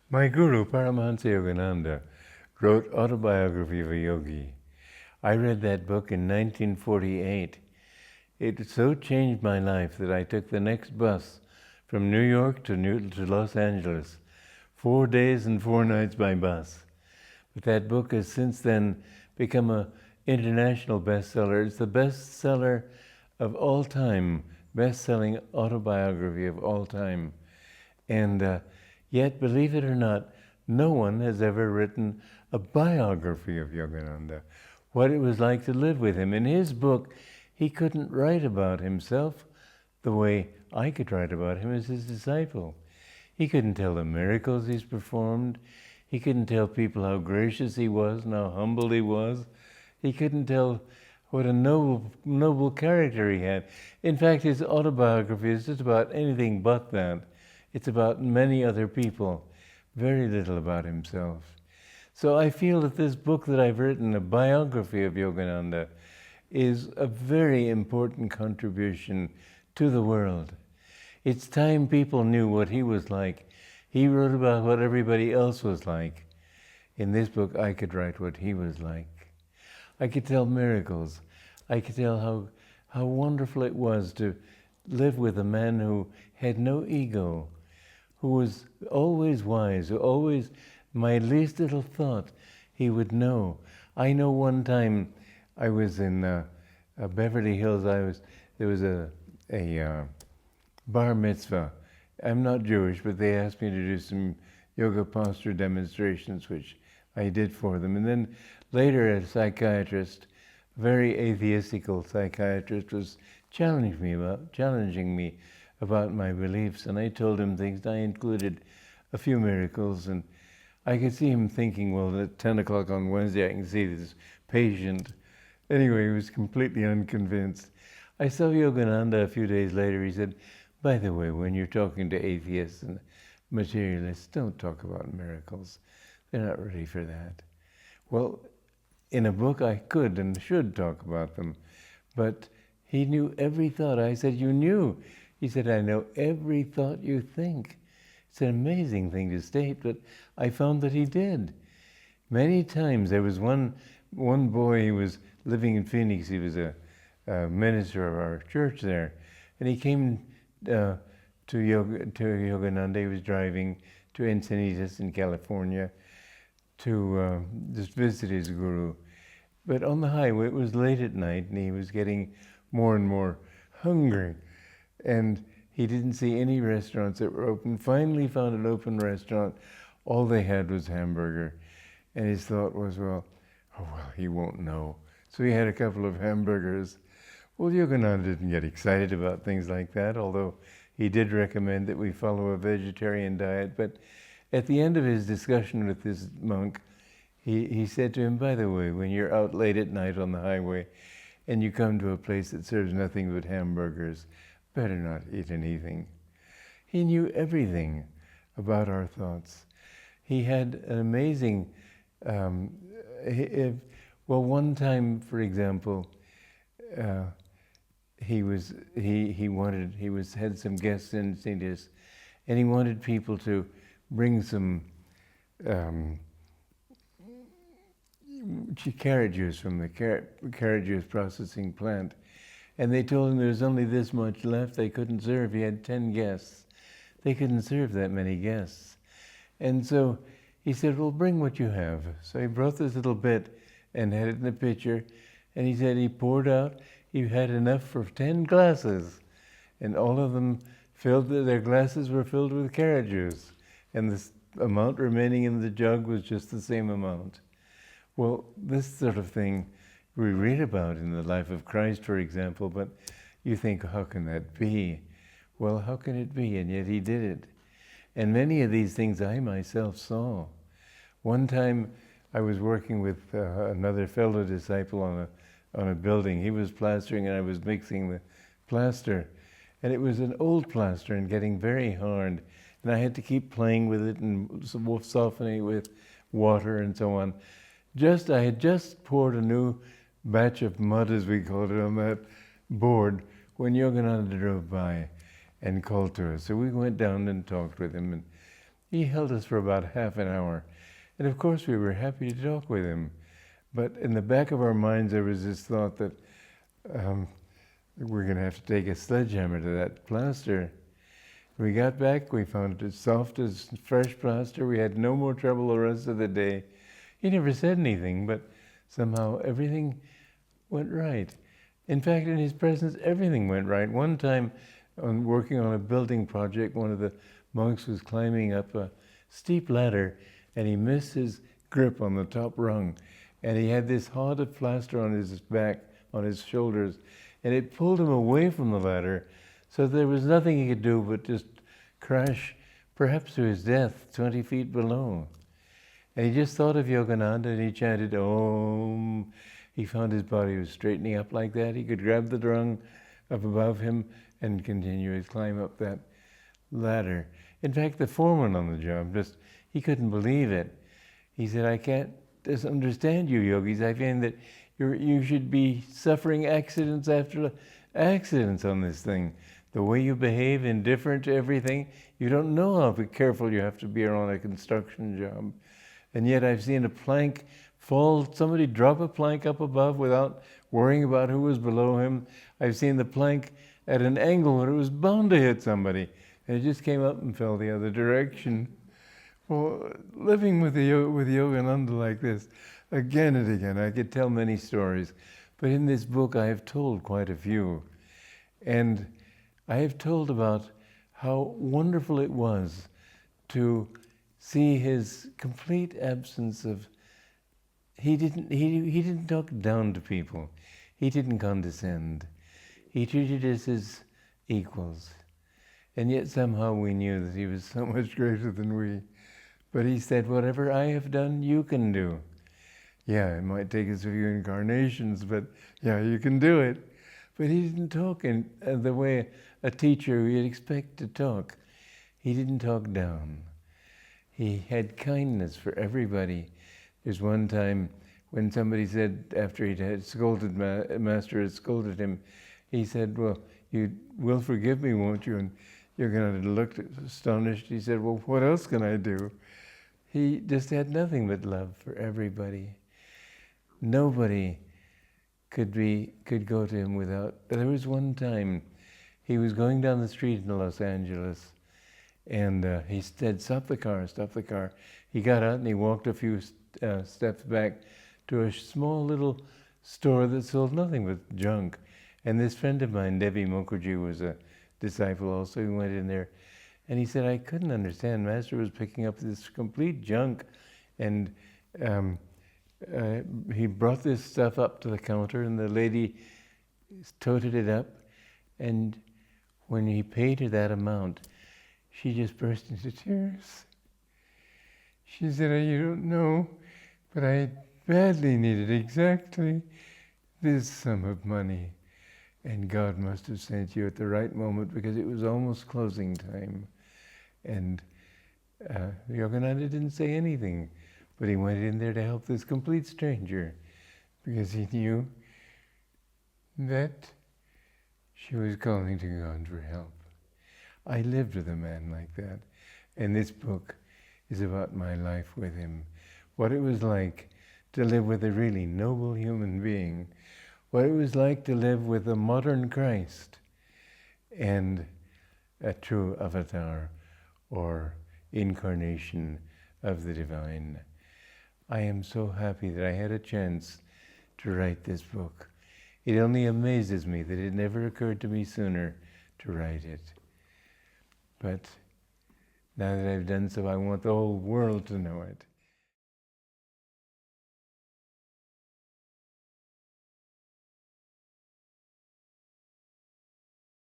My guru, Paramhansa Yogananda, wrote Autobiography of a Yogi. I read that book in 1948. It so changed my life that I took the next bus from New York to Los Angeles, 4 days and 4 nights by bus. But that book has since then become an international bestseller. It's the bestseller of all time, best-selling autobiography of all time. And yet, believe it or not, no one has ever written a biography of Yogananda, what it was like to live with him. In his book, he couldn't write about himself the way I could write about him as his disciple. He couldn't tell the miracles he's performed. He couldn't tell people how gracious he was and how humble he was. He couldn't tell what a noble character he had. In fact, his autobiography is just about anything but that. It's about many other people, very little about himself. So I feel that this book that I've written, a biography of Yogananda, is a very important contribution to the world. It's time people knew what he was like. He wrote about what everybody else was like. In this book, I could write what he was like. I could tell miracles. I could tell how wonderful it was to live with a man who had no ego, who was always wise, who always, my least little thought, he would know. I know one time I was in Beverly Hills. There was a bar mitzvah. I'm not Jewish, but they asked me to do some yoga posture demonstrations, which I did for them. And then later, a psychiatrist, a very atheistical psychiatrist, was challenging me about my beliefs, and I told him things. I included a few miracles, and I could see him thinking, well, at 10 o'clock on Wednesday, I can see this patient. Anyway, he was completely unconvinced. I saw Yogananda a few days later. He said, by the way, when you're talking to atheists and materialists, don't talk about miracles. They're not ready for that. Well, in a book, I could and should talk about them, but he knew every thought. I said, you knew? He said, I know every thought you think. It's an amazing thing to state, but I found that he did. Many times, there was one boy, he was living in Phoenix. He was a minister of our church there, and he came to Yogananda. He was driving to Encinitas in California to just visit his guru. But on the highway, it was late at night, and he was getting more and more hungry. And he didn't see any restaurants that were open. Finally found an open restaurant. All they had was hamburger. And his thought was, well, he won't know. So he had a couple of hamburgers. Well, Yogananda didn't get excited about things like that, although he did recommend that we follow a vegetarian diet. But at the end of his discussion with this monk, he said to him, by the way, when you're out late at night on the highway and you come to a place that serves nothing but hamburgers, better not eat anything. He knew everything about our thoughts. He had an amazing, one time, for example, he had some guests in St. Louis, and he wanted people to bring some carrot juice from the carrot juice processing plant. And they told him there was only this much left. They couldn't serve. He had 10 guests. They couldn't serve that many guests. And so he said, well, bring what you have. So he brought this little bit and had it in a pitcher. And he said he poured out. He had enough for 10 glasses. And all of them their glasses were filled with carrot juice. And the amount remaining in the jug was just the same amount. Well, this sort of thing we read about in the life of Christ, for example, but you think, how can that be? Well, how can it be? And yet he did it. And many of these things I myself saw. One time I was working with another fellow disciple on a building. He was plastering and I was mixing the plaster. And it was an old plaster and getting very hard. And I had to keep playing with it and softening it with water and so on. I had just poured a new batch of mud, as we called it, on that board when Yogananda drove by and called to us. So we went down and talked with him, and He held us for about half an hour. And of course we were happy to talk with him. But in the back of our minds there was this thought that we're going to have to take a sledgehammer to that plaster. We got back, we found it as soft as fresh plaster. We had no more trouble the rest of the day. He never said anything, but somehow everything went right. In fact, in his presence, everything went right. One time, working on a building project, one of the monks was climbing up a steep ladder, and he missed his grip on the top rung. And he had this hod of plaster on his back, on his shoulders, and it pulled him away from the ladder, so there was nothing he could do but just crash, perhaps to his death, 20 feet below. And he just thought of Yogananda, and he chanted, Om. He found his body was straightening up like that. He could grab the rung up above him and continue his climb up that ladder. In fact, the foreman on the job, he couldn't believe it. He said, I can't understand you, yogis. I find that you should be suffering accidents after accidents on this thing. The way you behave, indifferent to everything, you don't know how careful you have to be on a construction job. And yet I've seen a plank fall, somebody drop a plank up above without worrying about who was below him. I've seen the plank at an angle where it was bound to hit somebody, and it just came up and fell the other direction. Well, living with Yogananda like this, again and again, I could tell many stories, but in this book I have told quite a few. And I have told about how wonderful it was to see his complete absence of, he didn't talk down to people. He didn't condescend. He treated us as equals. And yet somehow we knew that he was so much greater than we. But he said, whatever I have done, you can do. Yeah, it might take us a few incarnations, but yeah, you can do it. But he didn't talk in the way a teacher you'd expect to talk. He didn't talk down. He had kindness for everybody. There's one time when somebody said, after he'd had scolded, Master had scolded him, he said, well, you will forgive me, won't you? And Yogananda looked astonished. He said, well, what else can I do? He just had nothing but love for everybody. Nobody could go to him without. There was one time he was going down the street in Los Angeles, and he said, stop the car, stop the car. He got out and he walked a few steps back to a small little store that sold nothing but junk. And this friend of mine, Devi Mukherjee, was a disciple also. He went in there, and he said, I couldn't understand. Master was picking up this complete junk, and he brought this stuff up to the counter, and the lady toted it up, and when he paid her that amount, she just burst into tears. She said, you don't know, but I badly needed exactly this sum of money. And God must have sent you at the right moment, because it was almost closing time. And Yogananda didn't say anything, but he went in there to help this complete stranger, because he knew that she was calling to God for help. I lived with a man like that, and this book is about my life with him. What it was like to live with a really noble human being, what it was like to live with a modern Christ and a true avatar or incarnation of the divine. I am so happy that I had a chance to write this book. It only amazes me that it never occurred to me sooner to write it. But now that I've done so, I want the whole world to know it.